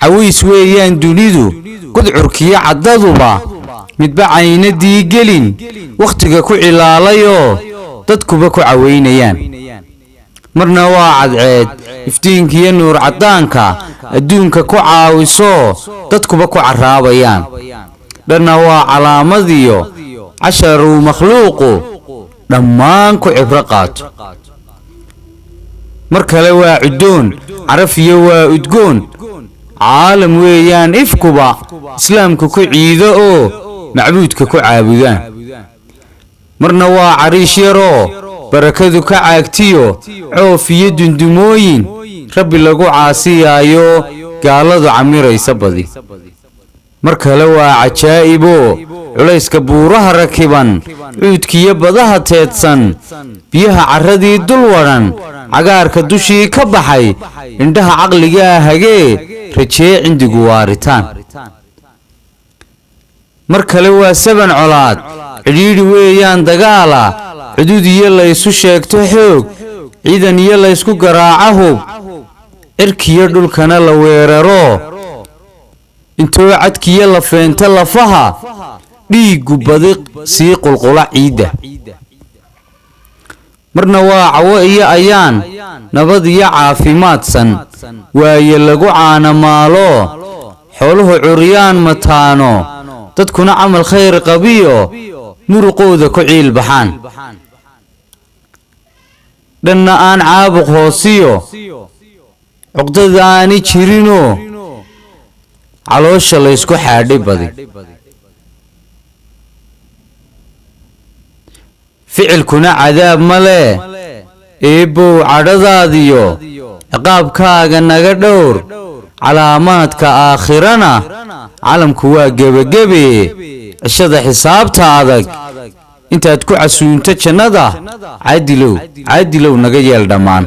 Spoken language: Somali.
عويس ويان دونيدو قد عركي عددوبا متبعين دي قلين وقتك كو علاليو تدكو بكو عوينيان مرنا واعد عيد افتينك ينور عدانكا الدونك كو عاويسو تدكو بكو عرابيان لنا وا علامديو عشر مخلوقو دمانكو عبرقات مركله وا عدون عرفيه وا ادقون عالم ويان افكبا اسلامكو كو عيده او معبودك كو عابدان مرنا وا عريش يرو بركدو كعاغتيو عوفيه دندموين ربي لغو عاسيايو قالدو عميريسا بدي markale waa cajaa'ibo culayska buuraha rakiban cuudkiyo badaha teedsan biyaha carradii dul waran cagaarka dushii ka baxay indhaha caqliga hagee rajee cindigu waaritaan markale waa saban colaad cidhiidhi weeyaan dagaala xuduud iyo la isu sheegto xoog ciidan iyo la isku garaaco hub cirkiyo dhulkana la weeraro intoo cadkiya la feenta lafaha dhiigu badiq sii qulqula ciida marna waa cawo iyo ayaan nabad iyo caafimaadsan waaye lagu caanamaalo xooluhu curyaan mataano dadkuna camal khayr qabiyo muruqooda ku ciil baxaan dhanna aan caabuq hoosiyo cuqdada aani jirino علوش الله يسكو حادي بدي فعل كنا عذاب ملي إيبو عرضاديو عقاب كاغا نغدور علامات كآخرنا علم كوا جبي الشذا حساب تاعدك انت تكو عسون تتشندا عادلو نغيال دمان